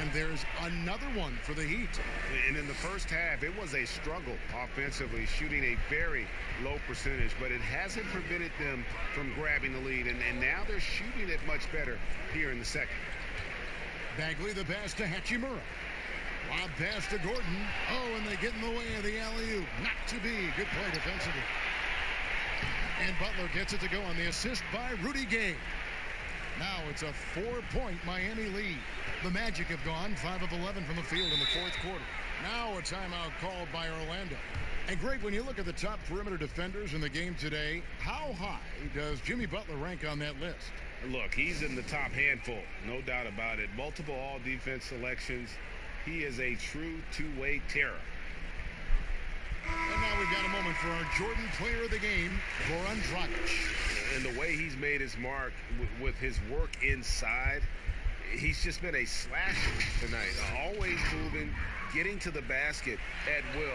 and there's another one for the Heat. And in the first half, it was a struggle offensively, shooting a very low percentage, but it hasn't prevented them from grabbing the lead, and now they're shooting it much better here in the second. Bagley, the pass to Hachimura. Lob pass to Gordon. Oh, and they get in the way of the alley-oop. Not to be. Good play defensively. And Butler gets it to go on the assist by Rudy Gay. Now it's a 4-point Miami lead. The Magic have gone 5 of 11 from the field in the fourth quarter. Now a timeout called by Orlando. And Greg, when you look at the top perimeter defenders in the game today, how high does Jimmy Butler rank on that list? Look, he's in the top handful, no doubt about it. Multiple all-defense selections. He is a true two-way terror. And now we've got a moment for our Jordan player of the game, Goran Dragic. And the way he's made his mark with his work inside, he's just been a slasher tonight. Always moving, getting to the basket at will,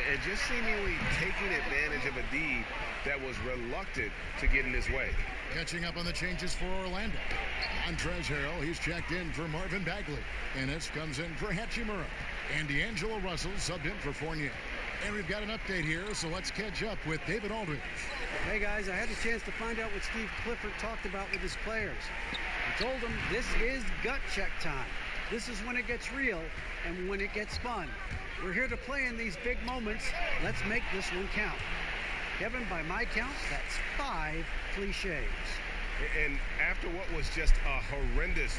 and just seemingly taking advantage of a D that was reluctant to get in his way. Catching up on the changes for Orlando. Montrezl Harrell, he's checked in for Marvin Bagley. Ennis comes in for Hachimura. And D'Angelo Russell subbed in for Fournier. And we've got an update here, so let's catch up with David Aldridge. Hey, guys, I had a chance to find out what Steve Clifford talked about with his players. He told them this is gut check time. This is when it gets real and when it gets fun. We're here to play in these big moments. Let's make this one count. Kevin, by my count, that's 5 cliches. And after what was just a horrendous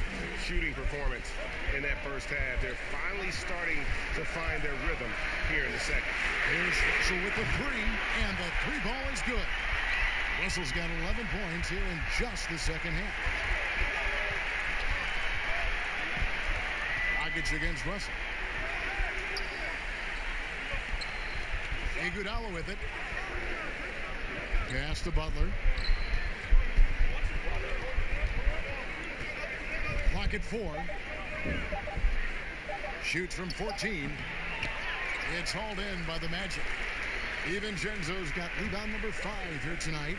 shooting performance in that first half, they're finally starting to find their rhythm here in the second. Here's Russell with the 3, and the 3 ball is good. Russell's got 11 points here in just the second half. Dragic against Russell. Iguodala with it. Pass to Butler. Clock at 4. Shoots from 14. It's hauled in by the Magic. DiVincenzo's got rebound number 5 here tonight.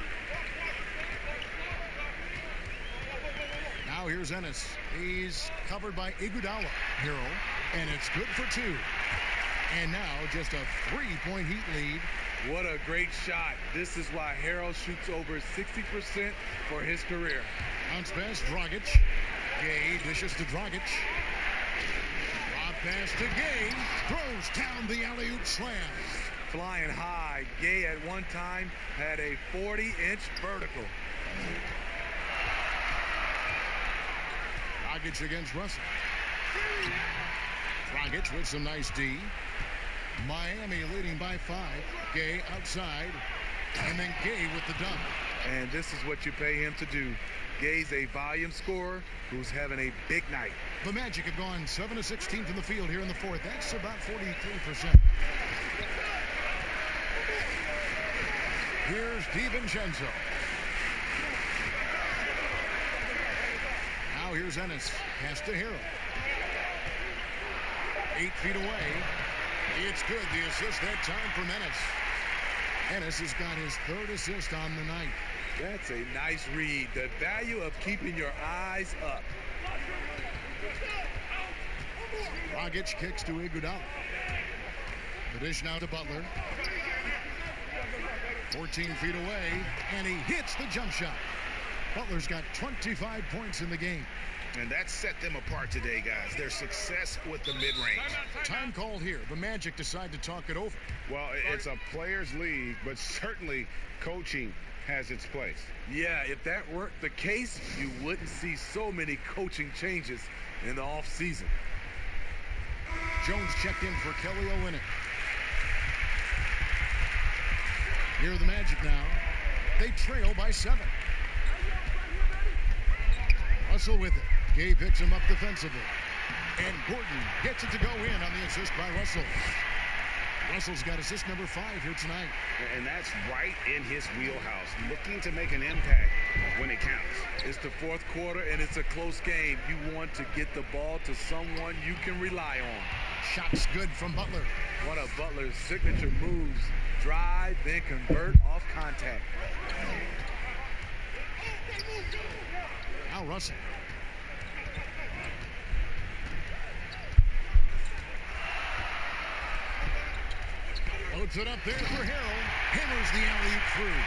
Now Now here's Ennis. He's covered by Iguodala. Hero, and it's good for two. And now just a 3-point Heat lead. What a great shot. This is why Harrell shoots over 60% for his career. Bounce pass, Dragic. Gay dishes to Dragic. Lob pass to Gay. Throws down the alley-oop slam. Flying high. Gay at one time had a 40-inch vertical. Dragic against Russell. Dragic with some nice D. Miami leading by 5. Gay outside. And then Gay with the dunk. And this is what you pay him to do. Gay's a volume scorer who's having a big night. The Magic have gone 7 of 16 from the field here in the fourth. That's about 43%. Here's DiVincenzo. Now here's Ennis. Pass to Harrell. 8 feet away. It's good. The assist that time from Ennis. Ennis has got his 3rd assist on the night. That's a nice read. The value of keeping your eyes up. Dragic kicks to Iguodala. The dish now to Butler. 14 feet away, and he hits the jump shot. Butler's got 25 points in the game. And that set them apart today, guys. Their success with the mid-range. Time called here. The Magic decide to talk it over. Well, it's a players' league, but certainly coaching has its place. Yeah, if that weren't the case, you wouldn't see so many coaching changes in the offseason. Jones checked in for Kelly Olynyk. Here are the Magic now. They trail by 7. Russell with it. Gay picks him up defensively. And Gordon gets it to go in on the assist by Russell. Russell's got assist number 5 here tonight. And that's right in his wheelhouse, looking to make an impact when it counts. It's the 4th quarter, and it's a close game. You want to get the ball to someone you can rely on. Shot's good from Butler. One of Butler's signature moves. Drive, then convert off contact. Now Russell. Loads it up there for Harrell. Hammers the alley-oop through.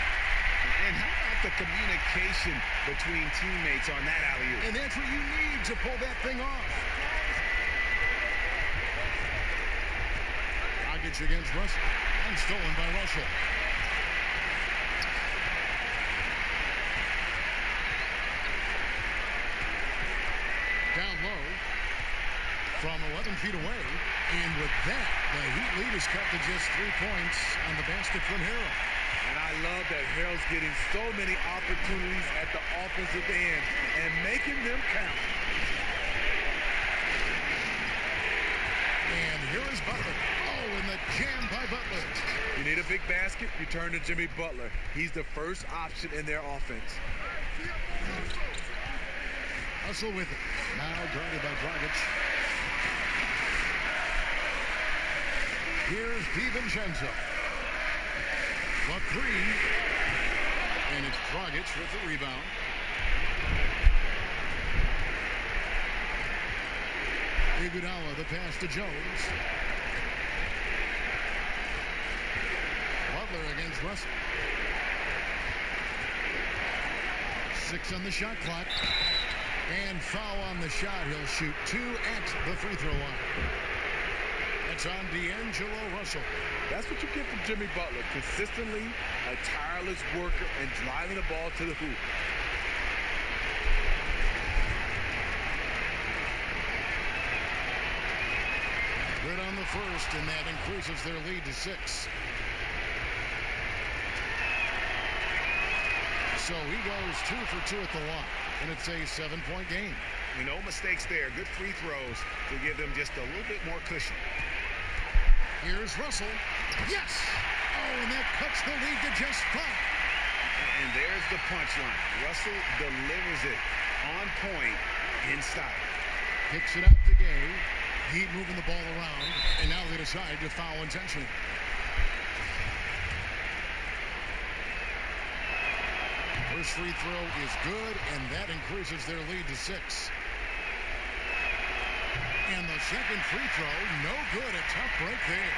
And how about the communication between teammates on that alley-oop? And that's what you need to pull that thing off. Dragic against Russell. And stolen by Russell. Down low. From 11 feet away. And with that, the Heat lead is cut to just 3 points on the basket from Harrell. And I love that Harrell's getting so many opportunities at the offensive end and making them count. And here is Butler. Oh, and the jam by Butler. You need a big basket, you turn to Jimmy Butler. He's the first option in their offense. Russell with it. Now guarded by Dragic. Here's DiVincenzo. The 3. And it's Dragic with the rebound. Iguodala, the pass to Jones. Butler against Russell. 6 on the shot clock. And foul on the shot. He'll shoot 2 at the free throw line. That's on D'Angelo Russell. That's what you get from Jimmy Butler. Consistently a tireless worker and driving the ball to the hoop. Good on the first, and that increases their lead to 6. So he goes 2 for 2 at the line, and it's a 7-point game. No mistakes there. Good free throws to give them just a little bit more cushion. Here's Russell. Yes! Oh, and that cuts the lead to just 5. And there's the punchline. Russell delivers it on point in style. Kicks it out to Gay. Heat moving the ball around, and now they decide to foul intentionally. First free throw is good, and that increases their lead to 6. And the second free throw, no good. A tough break there.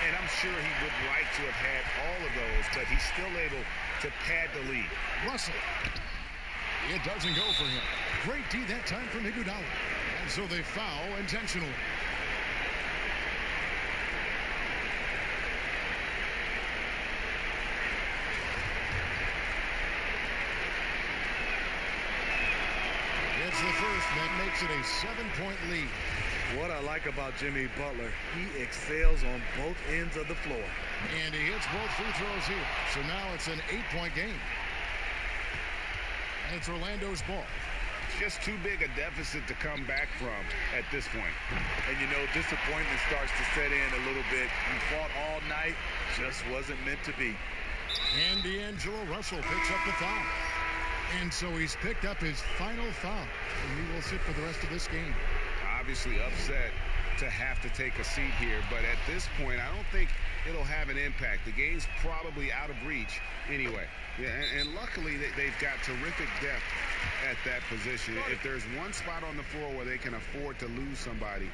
And I'm sure he would like to have had all of those, but he's still able to pad the lead. Russell. It doesn't go for him. Great D that time from Iguodala. And so they foul intentionally. It's the first that makes it a 7-point lead. What I like about Jimmy Butler, he excels on both ends of the floor. And he hits both free throws here. So now it's an 8-point game. And it's Orlando's ball. Just too big a deficit to come back from at this point. And you know, disappointment starts to set in a little bit. You fought all night, just wasn't meant to be. And D'Angelo Russell picks up the foul. And so he's picked up his final foul. And he will sit for the rest of this game. Obviously upset to have to take a seat here, but at this point, I don't think it'll have an impact. The game's probably out of reach anyway. Yeah, and luckily they've got terrific depth at that position. If there's one spot on the floor where they can afford to lose somebody,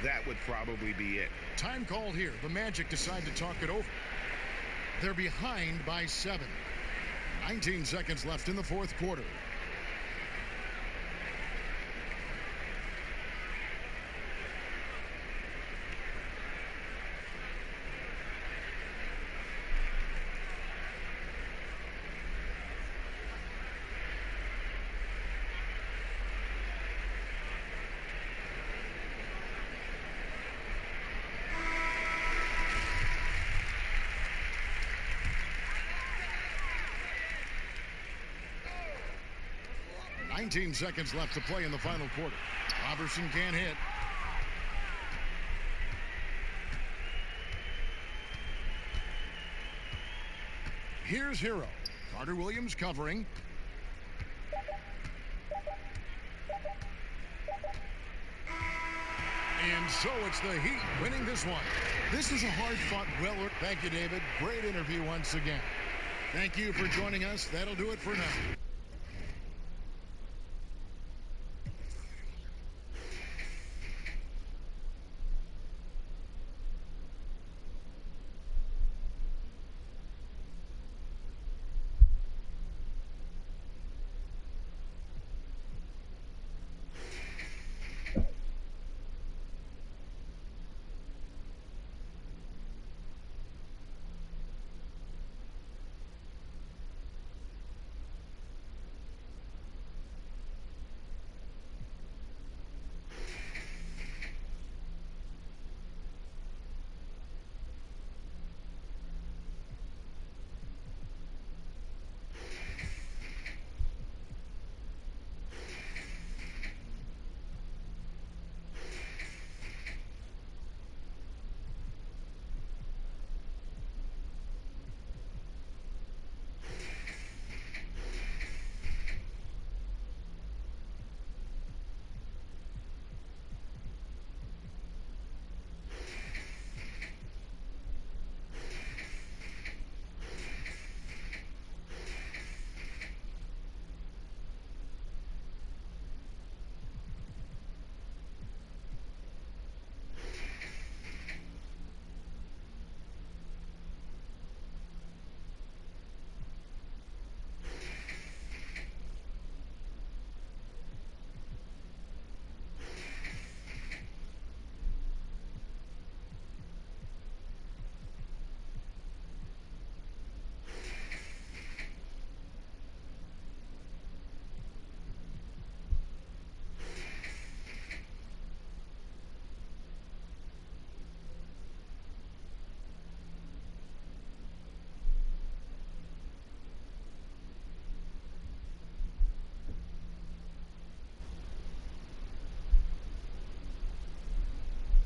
that would probably be it. Time called here. The Magic decide to talk it over. They're behind by 7. 19 seconds left in the fourth quarter. Nineteen seconds left to play in the final quarter. Robertson can't hit. Here's Hero. Carter Williams covering. And so it's the Heat winning this one. This was a hard-fought, well-worked. Thank you, David. Great interview once again. Thank you for joining us. That'll do it for now.